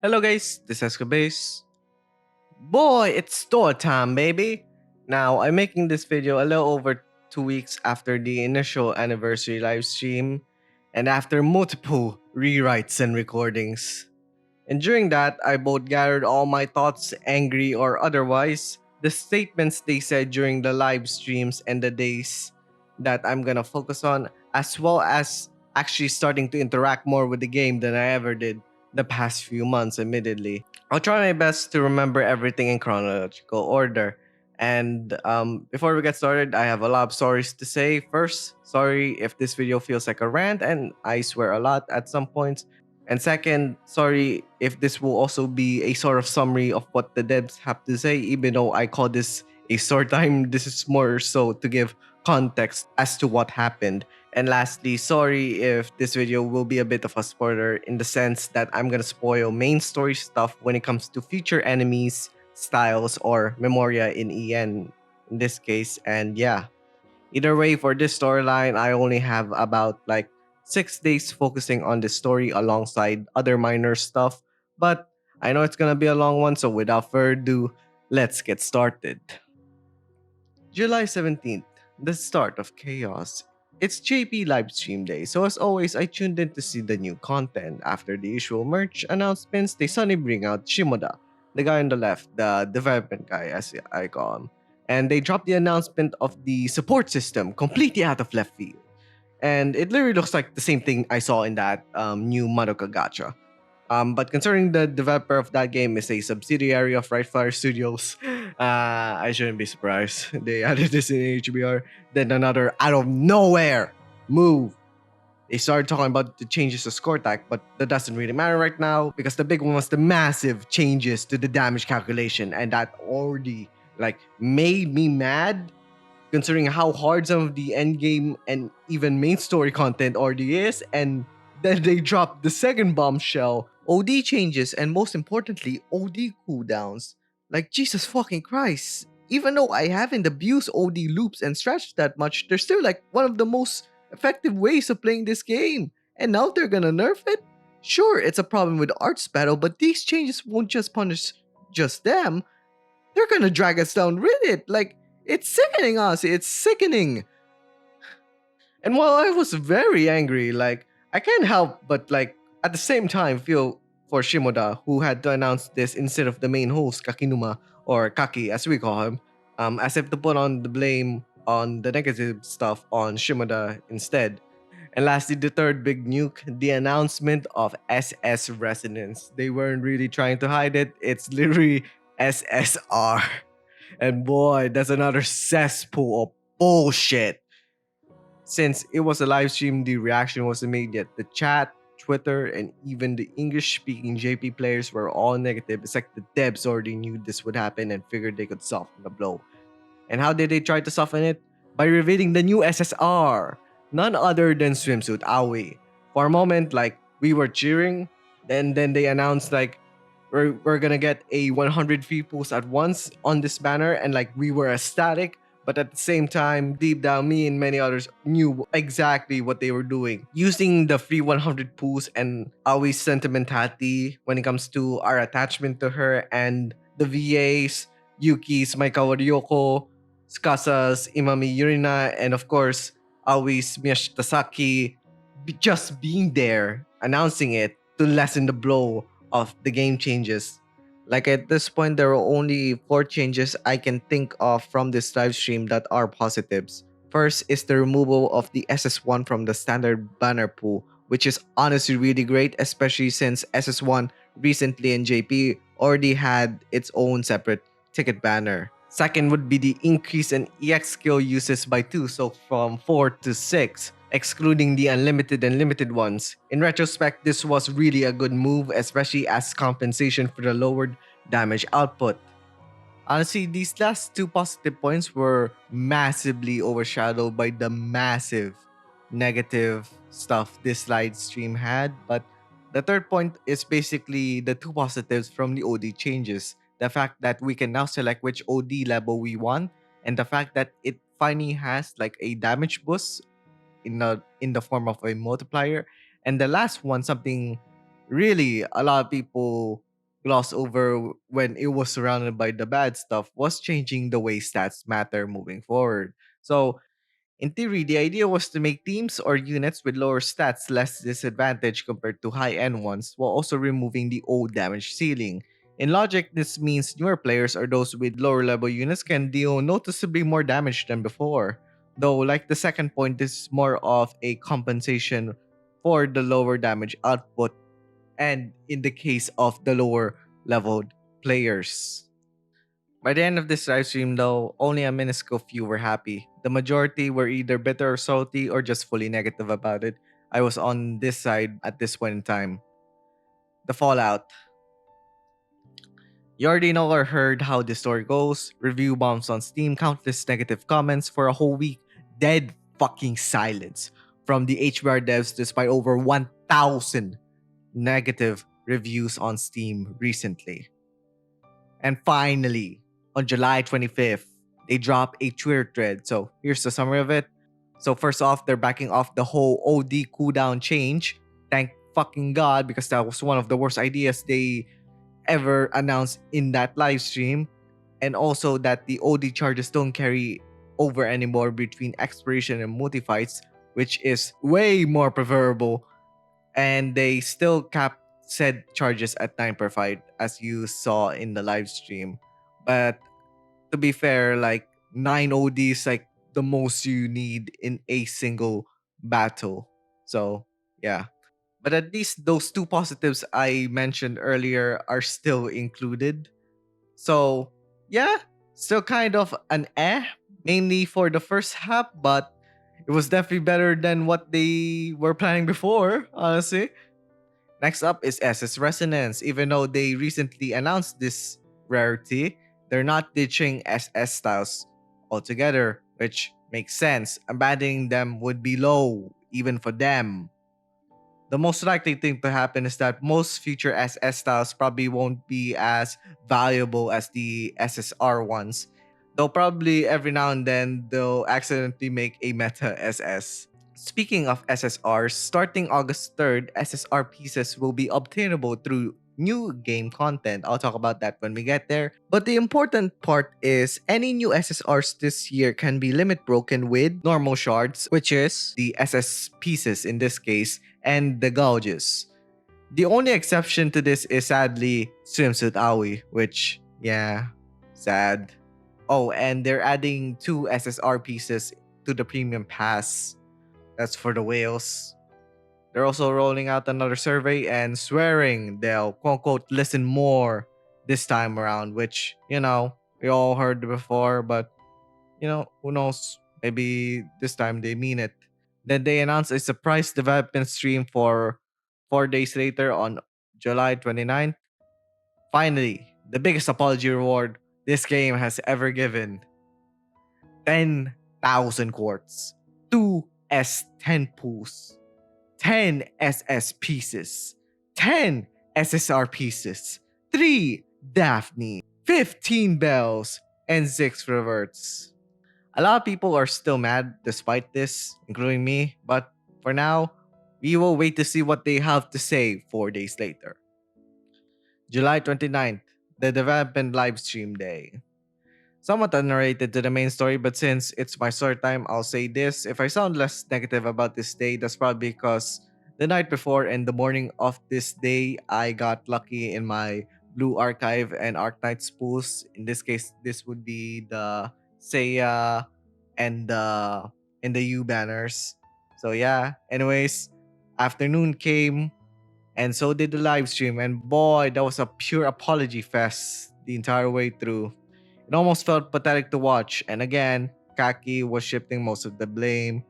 Hello guys, this is Base. Boy, it's store time, baby! Now, I'm making this video a little over 2 weeks after the initial anniversary live stream and after multiple rewrites and recordings. And during that, I both gathered all my thoughts, angry or otherwise, the statements they said during the live streams and the days that I'm gonna focus on, as well as actually starting to interact more with the game than I ever did the past few months, admittedly. I'll try my best to remember everything in chronological order. And before we get started, I have a lot of stories to say. First, sorry if this video feels like a rant, and I swear a lot at some points. And second, sorry if this will also be a sort of summary of what the devs have to say, even though I call this a story time. This is more so to give context as to what happened. And lastly, sorry if this video will be a bit of a spoiler in the sense that I'm gonna spoil main story stuff when it comes to future enemies, styles, or Memoria in EN in this case. And yeah, either way, for this storyline, I only have about like 6 days focusing on the story alongside other minor stuff. But I know it's gonna be a long one, so without further ado, let's get started. July 17th, the start of chaos. It's JP livestream day, so as always, I tuned in to see the new content. After the usual merch announcements, they suddenly bring out Shimoda, the guy on the left, the development guy, as I call him. And they dropped the announcement of the support system completely out of left field. And it literally looks like the same thing I saw in that new Madoka Gacha. But considering the developer of that game is a subsidiary of Right Fire Studios, I shouldn't be surprised. They added this in HBR. Then another out of nowhere move. They started talking about the changes to score tag, but that doesn't really matter right now because the big one was the massive changes to the damage calculation, and that already like made me mad considering how hard some of the end game and even main story content already is. And then they dropped the second bombshell, OD changes, and most importantly, OD cooldowns. Like, Jesus fucking Christ. Even though I haven't abused OD loops and stretch that much, they're still like one of the most effective ways of playing this game. And now they're gonna nerf it? Sure, it's a problem with arts battle, but these changes won't just punish just them. They're gonna drag us down with it. Like, it's sickening us. It's sickening. And while I was very angry, like, I can't help but, like, at the same time feel for Shimoda, who had to announce this instead of the main host, Kakinuma, or Kaki as we call him, as if to put on the blame on the negative stuff on Shimoda instead. And lastly, the third big nuke, the announcement of SS Resonance. They weren't really trying to hide it, it's literally SSR. And boy, that's another cesspool of bullshit. Since it was a live stream, the reaction wasn't immediate. The chat, Twitter, and even the English speaking JP players were all negative. It's like the devs already knew this would happen and figured they could soften the blow. And how did they try to soften it? By revealing the new SSR. None other than Swimsuit Aoi. For a moment, like, we were cheering, then they announced like we're gonna get a 100 free pulls at once on this banner, and like we were ecstatic. But at the same time, deep down, me and many others knew exactly what they were doing. Using the free 100 pulls and Aoi's sentimentality when it comes to our attachment to her, and the VAs, Yuki's Maikawa Ryoko, Tsukasa's Imami Yurina, and of course, Aoi's Miyashi Tasaki, just being there, announcing it to lessen the blow of the game changes. Like, at this point, there are only 4 changes I can think of from this live stream that are positives. First is the removal of the SS1 from the standard banner pool, which is honestly really great, especially since SS1 recently in JP already had its own separate ticket banner. Second would be the increase in EX skill uses by 2, so from 4 to 6, excluding the unlimited and limited ones. In retrospect, this was really a good move, especially as compensation for the lowered damage output. Honestly, these last 2 positive points were massively overshadowed by the massive negative stuff this live stream had, but the third point is basically the 2 positives from the OD changes. The fact that we can now select which OD level we want, and the fact that it finally has like a damage boost in the form of a multiplier. And the last one, something really a lot of people glossed over when it was surrounded by the bad stuff was changing the way stats matter moving forward. So, in theory, the idea was to make teams or units with lower stats less disadvantaged compared to high end ones, while also removing the old damage ceiling. In logic, this means newer players or those with lower level units can deal noticeably more damage than before. Though, like the second point, this is more of a compensation for the lower damage output, and in the case of the lower leveled players. By the end of this live stream, though, only a minuscule few were happy. The majority were either bitter or salty or just fully negative about it. I was on this side at this point in time. The fallout. You already know or heard how the story goes. Review bombs on Steam, countless negative comments for a whole week. Dead fucking silence from the HBR devs despite over 1,000 negative reviews on Steam recently. And finally, on July 25th, they drop a Twitter thread. So here's the summary of it. So first off, they're backing off the whole OD cooldown change. Thank fucking God, because that was one of the worst ideas they ever announced in that live stream. And also that the OD charges don't carry over anymore between expiration and multi fights, which is way more preferable. And they still cap said charges at 9 per fight, as you saw in the live stream. But to be fair, like 9 OD is like the most you need in a single battle. So yeah. But at least those two positives I mentioned earlier are still included. So yeah, still kind of an mainly for the first half, but it was definitely better than what they were planning before, honestly. Next up is SS Resonance. Even though they recently announced this rarity, they're not ditching SS styles altogether, which makes sense. Abandoning them would be low, even for them. The most likely thing to happen is that most future SS styles probably won't be as valuable as the SSR ones. Though probably every now and then they'll accidentally make a meta SS. Speaking of SSRs, starting August 3rd, SSR pieces will be obtainable through new game content. I'll talk about that when we get there. But the important part is any new SSRs this year can be limit broken with normal shards, which is the SS pieces in this case, and the gouges. The only exception to this is sadly Swimsuit Aoi, which, yeah, sad. Oh, and they're adding 2 SSR pieces to the premium pass. That's for the whales. They're also rolling out another survey and swearing they'll quote unquote listen more this time around, which, we all heard before, but who knows? Maybe this time they mean it. Then they announced a surprise development stream for 4 days later on July 29th. Finally, the biggest apology reward this game has ever given: 10,000 quartz, 2 S10 pools, 10 SS pieces, 10 SSR pieces, 3 Daphne, 15 bells, and 6 reverts. A lot of people are still mad despite this, including me, but for now, we will wait to see what they have to say 4 days later. July 29th, the development live stream day. Somewhat unrelated to the main story, but since it's my story time, I'll say this. If I sound less negative about this day, that's probably because the night before and the morning of this day, I got lucky in my Blue Archive and Arknight spools. In this case, this would be the Seiya and the U banners. So yeah, anyways, afternoon came and so did the live stream, and boy, that was a pure apology fest the entire way through. It almost felt pathetic to watch, and again, Kaki was shifting most of the blame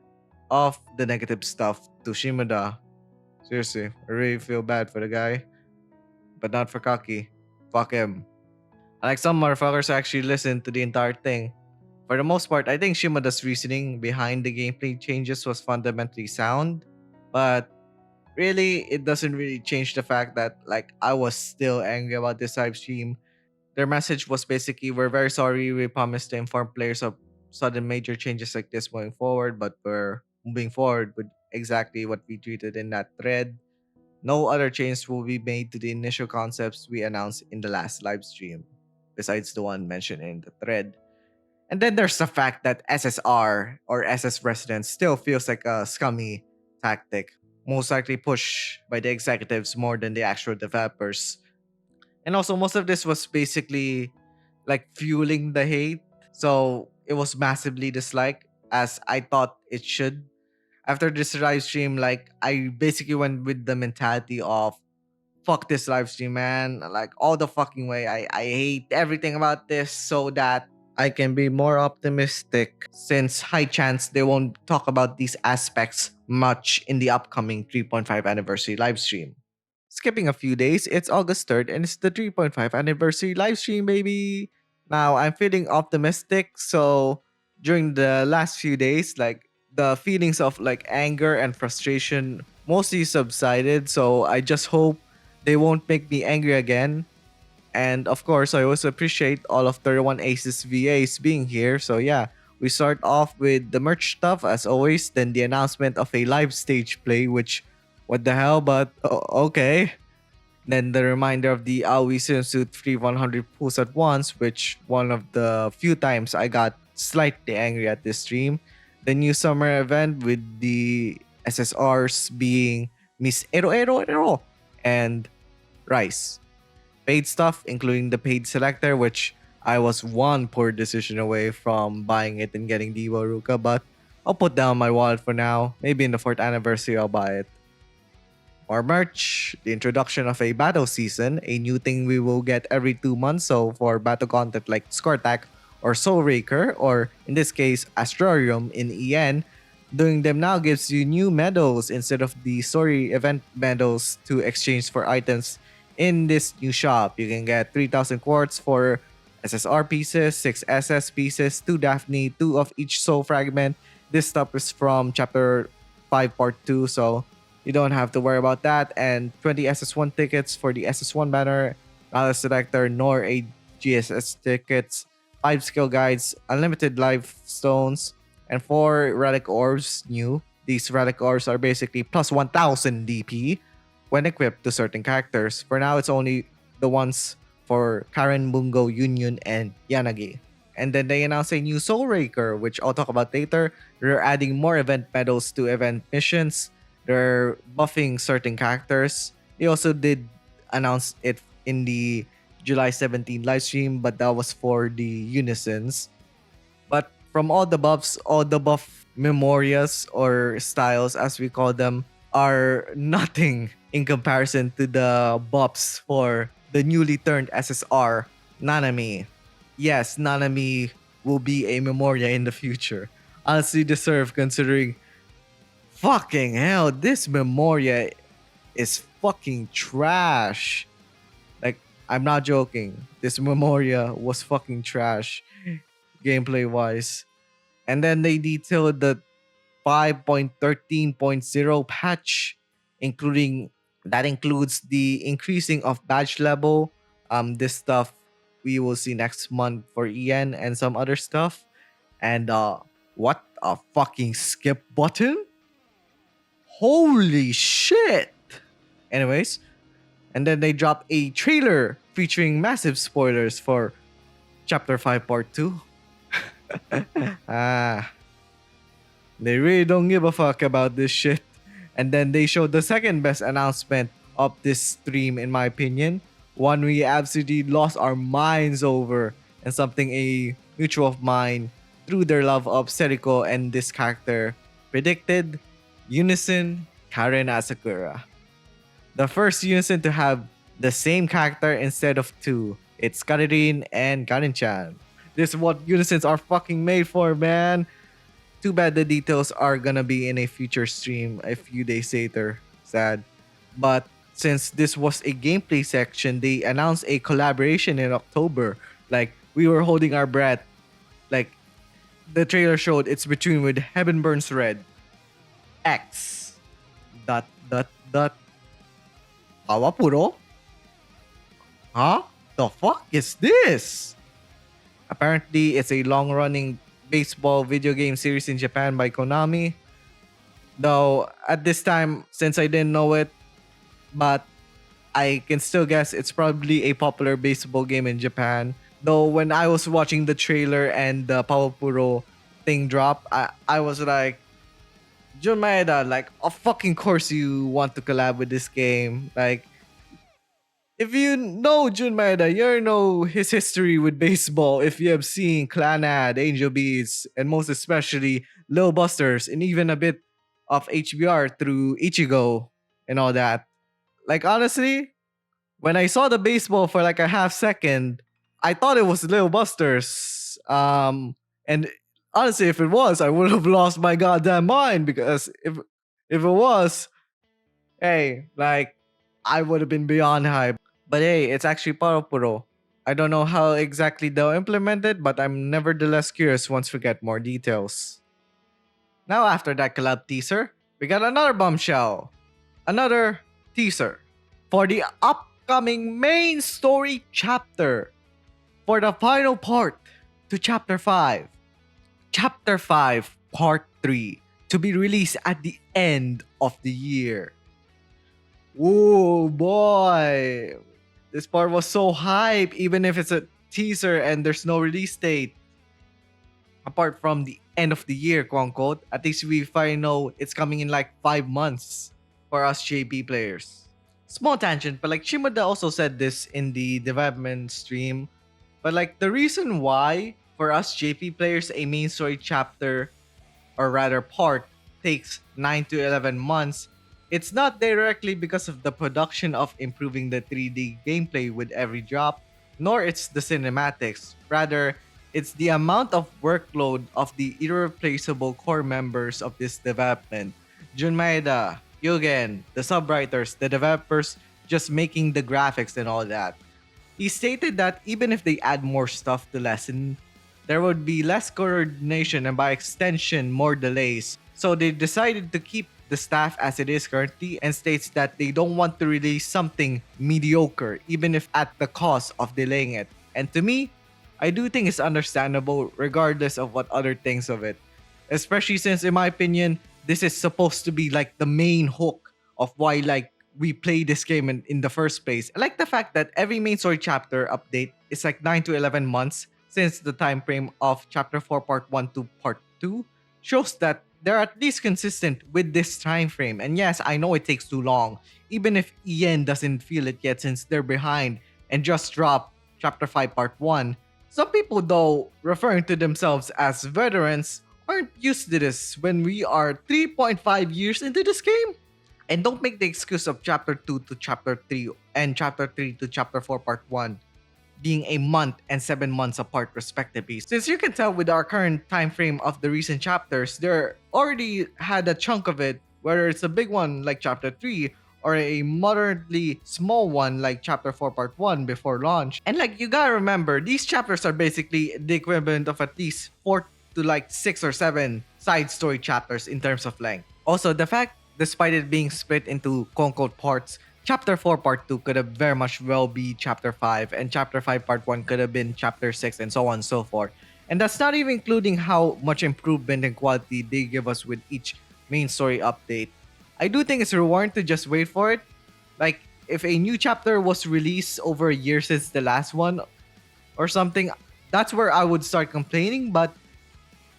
of the negative stuff to Shimada. Seriously, I really feel bad for the guy, but not for Kaki. Fuck him. Like some motherfuckers actually listened to the entire thing. For the most part, I think Shimada's reasoning behind the gameplay changes was fundamentally sound, but really, it doesn't really change the fact that like I was still angry about this live stream. Their message was basically, "We're very sorry. We promised to inform players of sudden major changes like this moving forward, but we're moving forward with exactly what we tweeted in that thread." No other changes will be made to the initial concepts we announced in the last live stream, besides the one mentioned in the thread. And then there's the fact that SSR or SS Residence still feels like a scummy tactic, most likely pushed by the executives more than the actual developers. And also, most of this was basically like fueling the hate. So it was massively disliked as I thought it should. After this live stream, like I basically went with the mentality of fuck this live stream, man. Like all the fucking way. I hate everything about this so that I can be more optimistic since high chance they won't talk about these aspects much in the upcoming 3.5 anniversary live stream. Skipping a few days, it's August 3rd and it's the 3.5 anniversary live stream, baby. Now, I'm feeling optimistic, so during the last few days, like the feelings of like anger and frustration mostly subsided, so I just hope they won't make me angry again. And of course, I also appreciate all of 31 Aces VAs being here. So yeah, we start off with the merch stuff as always, then the announcement of a live stage play, which what the hell, but okay. Then the reminder of the Aoi swimsuit free 100 pulls at once, which one of the few times I got slightly angry at this stream. The new summer event with the SSRs being Miss Ero Ero Ero and Rice. Paid stuff, including the paid selector, which I was one poor decision away from buying it and getting the Iwaruka, but I'll put down my wallet for now. Maybe in the 4th anniversary I'll buy it. More merch, the introduction of a battle season, a new thing we will get every 2 months. So for battle content like Scortac or Soul Raker, or in this case Astrarium in EN, doing them now gives you new medals instead of the story event medals to exchange for items in this new shop. You can get 3,000 quartz for SSR pieces, 6 SS pieces, 2 Daphne, 2 of each soul fragment. This stuff is from chapter 5 part 2, so you don't have to worry about that. And 20 SS1 tickets for the SS1 banner, not a selector nor a GSS tickets, 5 skill guides, unlimited life stones, and 4 relic orbs new. These relic orbs are basically plus 1000 DP when equipped to certain characters. For now, it's only the ones for Karen, Bungo, Union, and Yanagi. And then they announced a new Soul Raker, which I'll talk about later. They're adding more event medals to event missions. They're buffing certain characters. They also did announce it in the July 17 live stream, but that was for the Unisons. But from all the buffs, all the buff memorias or styles as we call them are nothing in comparison to the buffs for the newly turned SSR Nanami. Yes, Nanami will be a memoria in the future. Honestly deserved considering fucking hell, this memoria is fucking trash. Like, I'm not joking. This memoria was fucking trash gameplay wise. And then they detailed the 5.13.0 patch, including that includes the increasing of badge level. This stuff we will see next month for EN and some other stuff. And what a fucking skip button. Holy shit. Anyways, and then they dropped a trailer featuring massive spoilers for chapter 5 part 2. Ah, they really don't give a fuck about this shit. And then they showed the second best announcement of this stream, in my opinion. One we absolutely lost our minds over, and something a mutual of mine through their love of Seriko and this character predicted. Unison Karen Asakura. The first Unison to have the same character instead of two. It's Karin and Karin-chan. This is what Unisons are fucking made for, man. Too bad the details are gonna be in a future stream a few days later. Sad. But since this was a gameplay section, they announced a collaboration in October. Like, we were holding our breath. Like, the trailer showed it's between with Heaven Burns Red, X, dot, dot, dot, Awapuro? Huh? The fuck is this? Apparently, it's a long-running baseball video game series in Japan by Konami. Though, at this time, since I didn't know it, but I can still guess it's probably a popular baseball game in Japan. Though when I was watching the trailer and the Pawapuro thing drop, I was like, Jun Maeda, like, of fucking course you want to collab with this game. Like, if you know Jun Maeda, you know his history with baseball. If you have seen Clanad, Angel Beats, and most especially Lil Busters, and even a bit of HBR through Ichigo and all that. Like, honestly, when I saw the baseball for like a half second, I thought it was Lil Busters. And honestly, if it was, I would have lost my goddamn mind because if it was, hey, like I would have been beyond hype. But hey, it's actually Paro. I don't know how exactly they'll implement it, but I'm nevertheless curious once we get more details. Now, after that collab teaser, we got another bombshell. Another teaser for the upcoming main story chapter for the final part to Chapter 5. Chapter 5, Part 3, to be released at the end of the year. Whoa, boy! This part was so hype, even if it's a teaser and there's no release date. Apart from the end of the year, quote unquote, at least we finally know it's coming in like 5 months for us JP players. Small tangent, but like Shimoda also said this in the development stream. But like the reason why for us JP players a main story chapter or rather part takes 9 to 11 months, it's not directly because of the production of improving the 3D gameplay with every drop, nor it's the cinematics. Rather, it's the amount of workload of the irreplaceable core members of this development. Jun Maeda, Yugen, the subwriters, the developers just making the graphics and all that. He stated that even if they add more stuff to lessen, there would be less coordination and by extension more delays. So they decided to keep the staff as it is currently and states that they don't want to release something mediocre even if at the cost of delaying it. And to me, I do think it's understandable regardless of what other thinks of it. Especially since in my opinion, this is supposed to be like the main hook of why like we play this game in the first place. I like the fact that every main story chapter update is like 9 to 11 months since the time frame of chapter 4 part 1 to part 2 shows that they're at least consistent with this time frame. And yes, I know it takes too long, even if Ian doesn't feel it yet since they're behind and just dropped chapter 5 part 1. Some people though, referring to themselves as veterans, aren't used to this when we are 3.5 years into this game. And don't make the excuse of chapter 2 to chapter 3 and chapter 3 to chapter 4 part 1 being a month and 7 months apart respectively. Since you can tell with our current time frame of the recent chapters, they already had a chunk of it, whether it's a big one like chapter 3 or a moderately small one like chapter 4 part 1 before launch. And like you gotta remember, these chapters are basically the equivalent of at least 4 to like 6 or 7 side story chapters in terms of length. Also, the fact despite it being split into quote-unquote parts, Chapter 4 Part 2 could have very much well be Chapter 5, and Chapter 5 Part 1 could have been Chapter 6, and so on and so forth. And that's not even including how much improvement and quality they give us with each main story update. I do think it's rewarding to just wait for it. Like, if a new chapter was released over a year since the last one or something, that's where I would start complaining, but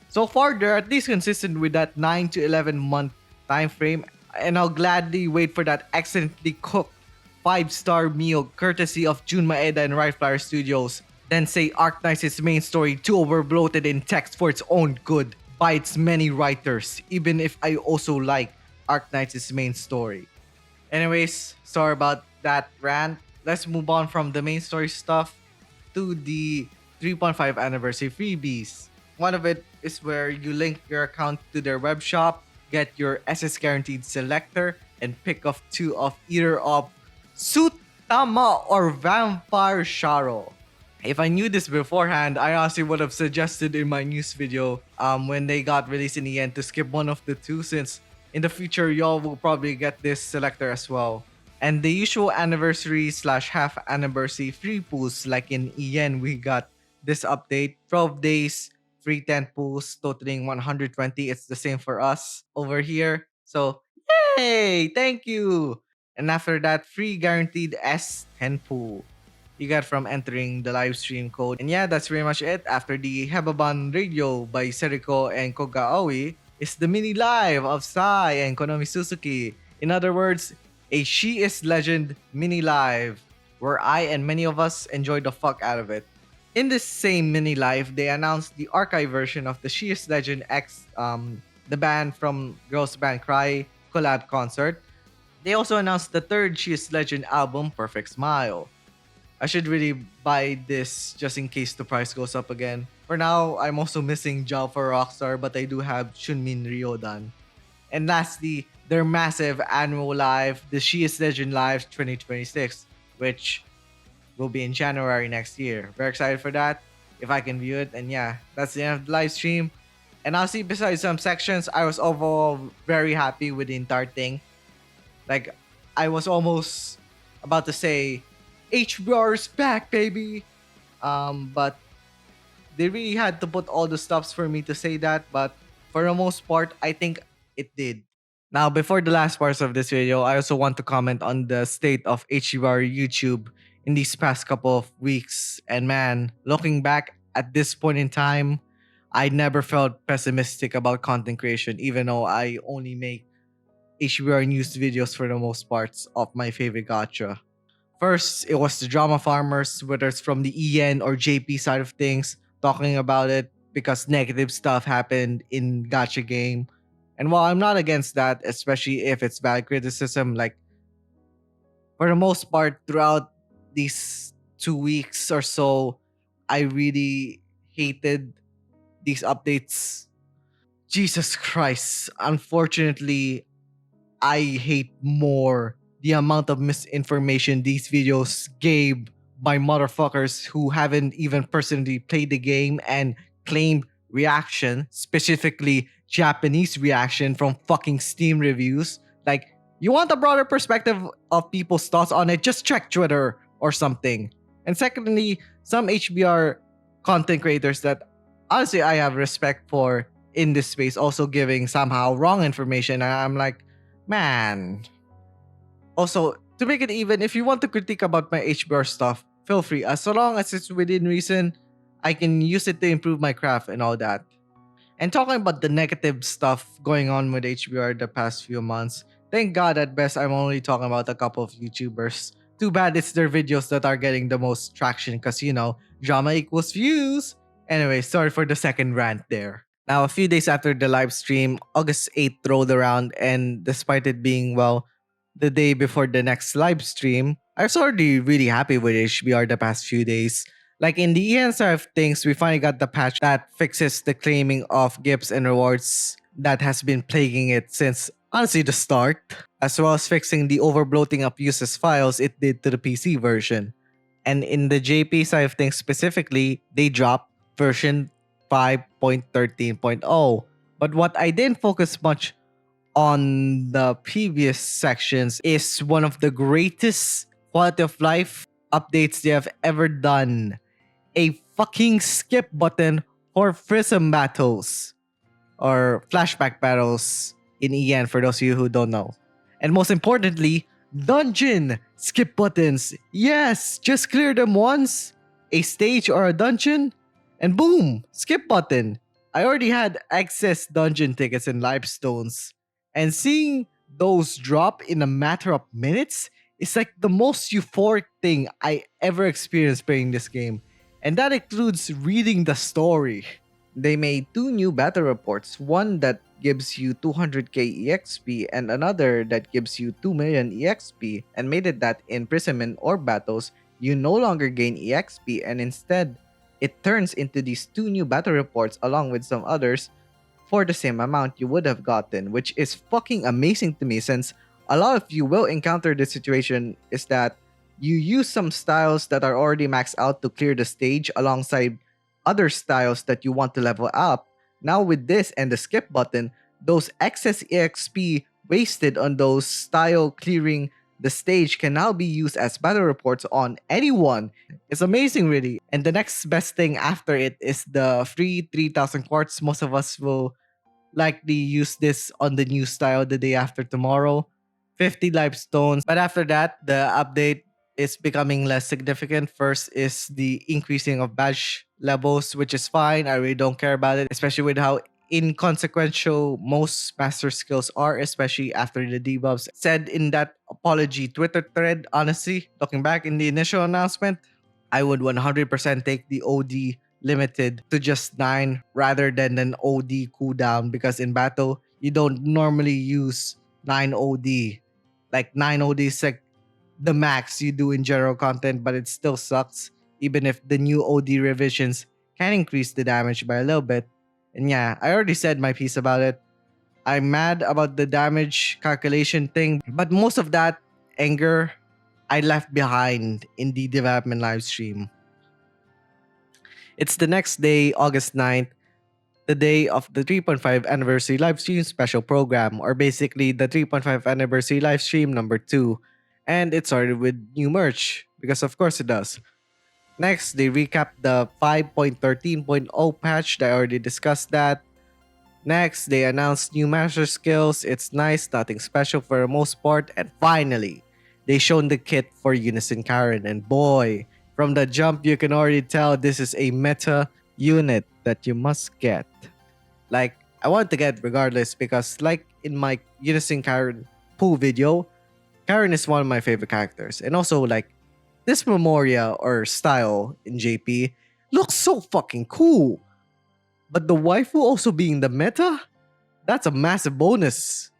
so far, they're at least consistent with that 9 to 11 month time frame, and I'll gladly wait for that excellently cooked 5-star meal courtesy of Jun Maeda and Right Flower Studios. Then say Arknight's main story too overbloated in text for its own good by its many writers, even if I also like Arknight's main story. Anyways, sorry about that rant. Let's move on from the main story stuff to the 3.5 anniversary freebies. One of it is where you link your account to their web shop, get your SS guaranteed selector, and pick off two of either of Sutama or Vampire Sharo. If I knew this beforehand, I honestly would have suggested in my news video when they got released in the end to skip one of the two, since in the future y'all will probably get this selector as well. And the usual anniversary slash half anniversary free pools, like in EN we got this update, 12 days free 10 pools totaling 120. It's the same for us over here. So yay! Thank you! And after that, free guaranteed S10 pool you get from entering the live stream code. And yeah, that's pretty much it. After the Hebaban Radio by Seriko and Koga Aoi is the mini live of Sai and Konomi Suzuki. In other words, a She is Legend mini live where I and many of us enjoyed the fuck out of it. In this same mini live, they announced the archive version of the She is Legend X, the band from Girls Band Cry collab concert. They also announced the third She is Legend album, Perfect Smile. I should really buy this just in case the price goes up again. For now, I'm also missing Jao for Rockstar, but I do have Shunmin Ryodan. And lastly, their massive annual live, the She is Legend Live 2026, which will be in January next year. Very excited for that. If I can view it. And yeah, that's the end of the live stream. And honestly, besides some sections, I was overall very happy with the entire thing. Like, I was almost about to say, HBR's back, baby. But they really had to put all the stops for me to say that. But for the most part, I think it did. Now, before the last parts of this video, I also want to comment on the state of HBR YouTube in these past couple of weeks. And man, looking back at this point in time, I never felt pessimistic about content creation, even though I only make HBR news videos for the most parts of my favorite gacha. First, it was the drama farmers, whether it's from the EN or JP side of things, talking about it because negative stuff happened in gacha game. And while I'm not against that, especially if it's bad criticism, like for the most part throughout these 2 weeks or so, I really hated these updates. Jesus Christ. Unfortunately, I hate more the amount of misinformation these videos gave by motherfuckers who haven't even personally played the game and claimed reaction, specifically Japanese reaction from fucking Steam reviews. Like, you want a broader perspective of people's thoughts on it, just check Twitter or something. And secondly, some HBR content creators that honestly I have respect for in this space also giving somehow wrong information. And I'm like, man. Also, to make it even, if you want to critique about my HBR stuff, feel free. As long as it's within reason, I can use it to improve my craft and all that. And talking about the negative stuff going on with HBR the past few months, thank God at best I'm only talking about a couple of YouTubers. Too bad it's their videos that are getting the most traction because, you know, drama equals views. Anyway, sorry for the second rant there. Now, a few days after the live stream, August 8th rolled around, and despite it being, well, the day before the next live stream, I was already really happy with HBR the past few days. Like in the EN side of things, we finally got the patch that fixes the claiming of gifts and rewards that has been plaguing it since honestly the start, as well as fixing the overbloating of uses files it did to the PC version. And in the JP side of things specifically, they dropped version 5.13.0. But what I didn't focus much on the previous sections is one of the greatest quality of life updates they have ever done. A fucking skip button for prism battles or flashback battles in EN for those of you who don't know. And most importantly, dungeon skip buttons. Yes, just clear them once, a stage or a dungeon, and boom, skip button. I already had access dungeon tickets and livestones, and seeing those drop in a matter of minutes is like the most euphoric thing I ever experienced playing this game. And that includes reading the story. They made two new battle reports, one that gives you 200k EXP and another that gives you 2 million EXP, and made it that in Prism or battles, you no longer gain EXP and instead, it turns into these two new battle reports along with some others for the same amount you would have gotten, which is fucking amazing to me since a lot of you will encounter this situation is that you use some styles that are already maxed out to clear the stage alongside other styles that you want to level up. Now with this and the skip button, those excess EXP wasted on those style clearing the stage can now be used as battle reports on anyone. It's amazing really. And the next best thing after it is the free 3000 quartz. Most of us will likely use this on the new style the day after tomorrow. 50 life stones. But after that, the update is becoming less significant. First is the increasing of badge levels, which is fine. I really don't care about it, especially with how inconsequential most master skills are, especially after the debuffs. Said in that apology Twitter thread, honestly, looking back in the initial announcement, I would 100% take the OD limited to just 9 rather than an OD cooldown, because in battle, you don't normally use 9 OD. Like 9 OD is like the max you do in general content, but it still sucks even if the new OD revisions can increase the damage by a little bit. And yeah, I already said my piece about it. I'm mad about the damage calculation thing, but most of that anger I left behind in the development live stream. It's the next day, August 9th, the day of the 3.5 anniversary live stream special program, or basically the 3.5 anniversary live stream number 2. And it started with new merch, because of course it does. Next, they recapped the 5.13.0 patch. I already discussed that. Next, they announced new master skills. It's nice, nothing special for the most part. And finally, they shown the kit for Unison Karen. And boy, from the jump, you can already tell this is a meta unit that you must get. Like, I want to get regardless because, like in my Unison Karen pool video, Karen is one of my favorite characters. And also, like, this Memoria or style in JP looks so fucking cool. But the waifu also being the meta? That's a massive bonus.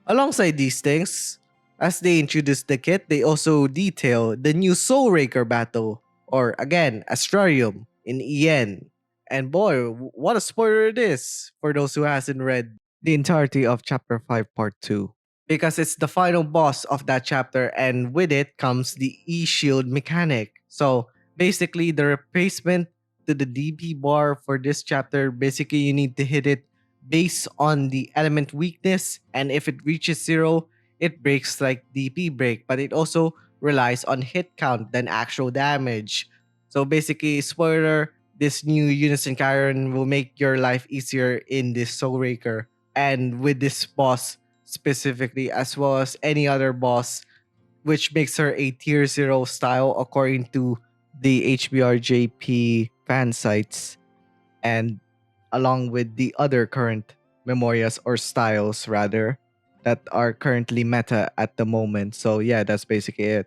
Alongside these things, as they introduce the kit, they also detail the new Soul Raker battle, or again, Astrarium in EN. And boy, what a spoiler it is for those who hasn't read the entirety of Chapter 5 Part 2. Because it's the final boss of that chapter, and with it comes the E-Shield mechanic. So basically, the replacement to the DP bar for this chapter, basically you need to hit it based on the element weakness, and if it reaches 0, it breaks like DP break, but it also relies on hit count than actual damage. So basically, spoiler, this new Unison Karen will make your life easier in this Soul Raker, and with this boss specifically, as well as any other boss, which makes her a tier 0 style according to the HBRJP fan sites, and along with the other current memorias or styles rather that are currently meta at the moment. So yeah, that's basically it.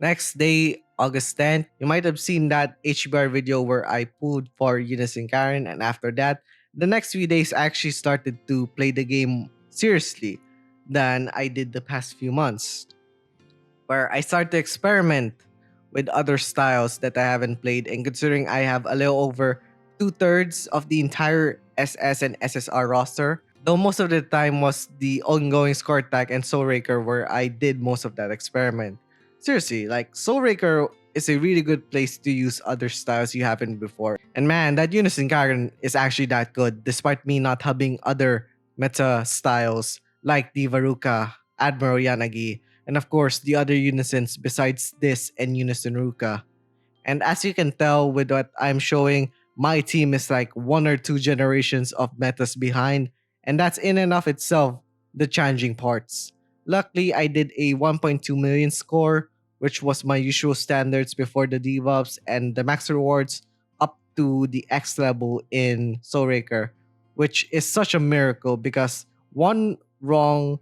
Next day, August 10th, you might have seen that HBR video where I pulled for Unison Karen, and after that, the next few days I actually started to play the game seriously than I did the past few months, where I started to experiment with other styles that I haven't played. And considering I have a little over 2/3 of the entire SS and SSR roster, though most of the time was the ongoing Score Attack and Soul Raker where I did most of that experiment. Seriously, like Soul Raker is a really good place to use other styles you haven't before. And man, that Unison Karen is actually that good, despite me not having other meta styles like the Varuka, Admiral Yanagi, and of course the other unisons besides this and Unison Ruka. And as you can tell with what I'm showing, my team is like 1 or 2 generations of metas behind, and that's in and of itself the challenging parts. Luckily, I did a 1.2 million score, which was my usual standards before the debuffs, and the max rewards up to the X level in Soul Raker, which is such a miracle because one wrong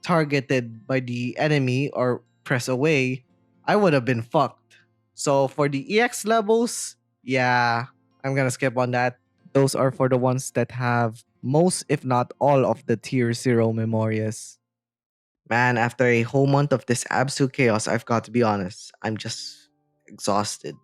targeted by the enemy or press away, I would have been fucked. So for the EX levels, yeah, I'm gonna skip on that. Those are for the ones that have most, if not all, of the tier 0 memorias. Man, after a whole month of this absolute chaos, I've got to be honest, I'm just exhausted.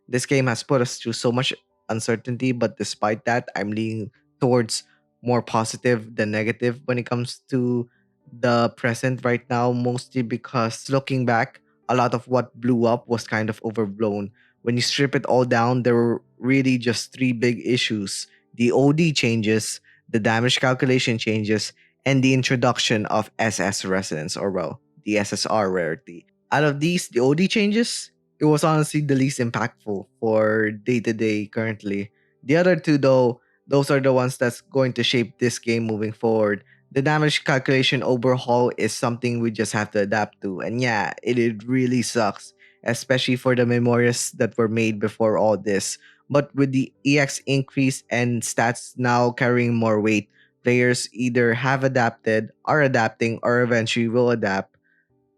This game has put us through so much uncertainty, but despite that, I'm leaning towards more positive than negative when it comes to the present right now, mostly because looking back, a lot of what blew up was kind of overblown. When you strip it all down, there were really just 3 big issues: the OD changes, the damage calculation changes, and the introduction of SS resonance, or well, the SSR rarity. Out of these, the OD changes, it was honestly the least impactful for day to day currently. The other two, though, those are the ones that's going to shape this game moving forward. The damage calculation overhaul is something we just have to adapt to. And yeah, it really sucks, especially for the memories that were made before all this. But with the EX increase and stats now carrying more weight, players either have adapted, are adapting, or eventually will adapt.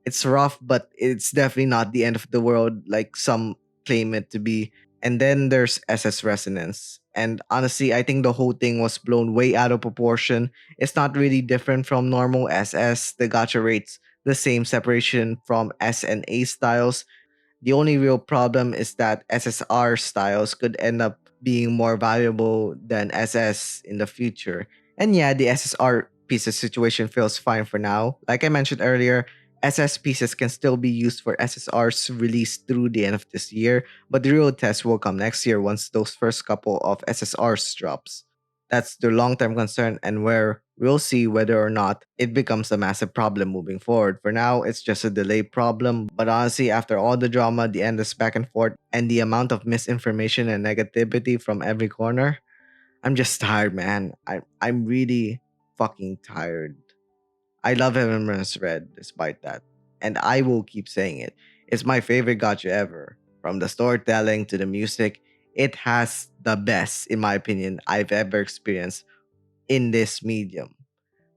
It's rough, but it's definitely not the end of the world like some claim it to be. And then there's SS Resonance. And honestly, I think the whole thing was blown way out of proportion. It's not really different from normal SS. The gacha rates the same separation from S and A styles. The only real problem is that SSR styles could end up being more valuable than SS in the future. And yeah, the SSR pieces situation feels fine for now. Like I mentioned earlier, SS pieces can still be used for SSRs released through the end of this year, but the real test will come next year once those first couple of SSRs drops. That's the long-term concern and where we'll see whether or not it becomes a massive problem moving forward. For now, it's just a delay problem, but honestly, after all the drama, the endless back and forth, and the amount of misinformation and negativity from every corner, I'm just tired, man. I'm really fucking tired. I love Heaven's Red despite that, and I will keep saying it. It's my favorite gacha ever. From the storytelling to the music, it has the best, in my opinion, I've ever experienced in this medium.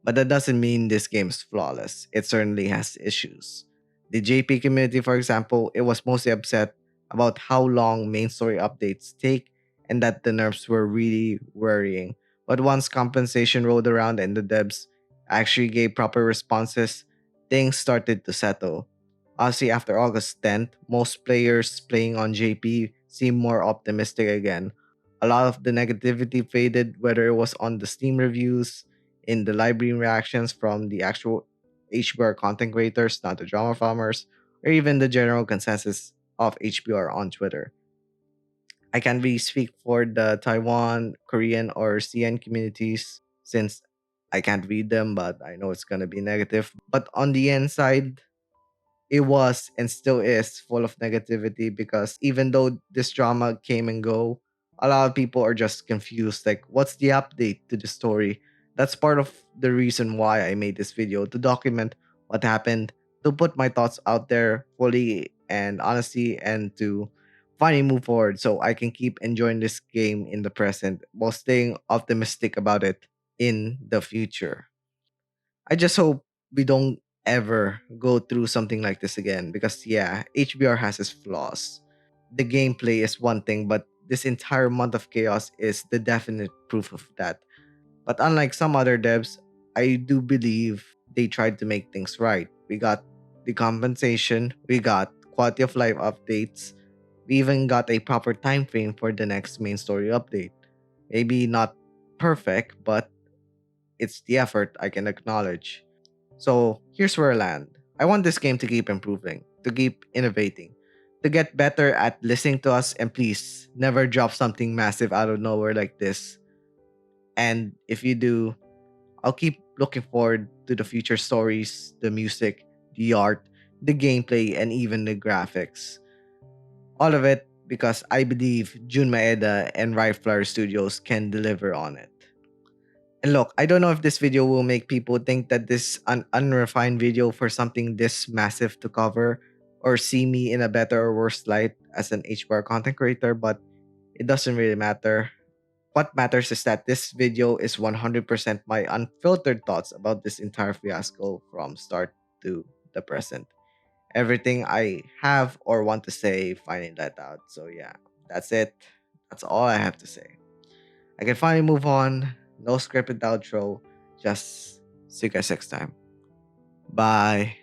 But that doesn't mean this game's flawless. It certainly has issues. The JP community, for example, it was mostly upset about how long main story updates take and that the nerfs were really worrying. But once compensation rolled around and the devs actually gave proper responses, things started to settle. Honestly, after August 10th, most players playing on JP seemed more optimistic again. A lot of the negativity faded, whether it was on the Steam reviews, in the library reactions from the actual HBR content creators, not the drama farmers, or even the general consensus of HBR on Twitter. I can't really speak for the Taiwan, Korean, or CN communities since I can't read them, but I know it's gonna be negative. But on the inside, it was and still is full of negativity because even though this drama came and go, a lot of people are just confused. Like, what's the update to the story? That's part of the reason why I made this video to document what happened, to put my thoughts out there fully and honestly, and to finally move forward so I can keep enjoying this game in the present while staying optimistic about it in the future. I just hope we don't ever go through something like this again because yeah, HBR has its flaws. The gameplay is one thing, but this entire month of chaos is the definite proof of that. But unlike some other devs, I do believe they tried to make things right. We got the compensation, we got quality of life updates, we even got a proper time frame for the next main story update. Maybe not perfect, but it's the effort I can acknowledge. So here's where I land. I want this game to keep improving, to keep innovating, to get better at listening to us, and please never drop something massive out of nowhere like this. And if you do, I'll keep looking forward to the future stories, the music, the art, the gameplay, and even the graphics. All of it because I believe Jun Maeda and Riot Flower Studios can deliver on it. And look, I don't know if this video will make people think that this an unrefined video for something this massive to cover or see me in a better or worse light as an HBR content creator, but it doesn't really matter. What matters is that this video is 100% my unfiltered thoughts about this entire fiasco from start to the present. Everything I have or want to say, finding that out. So yeah, that's it. That's all I have to say. I can finally move on. No scripted outro. Just see you guys next time. Bye.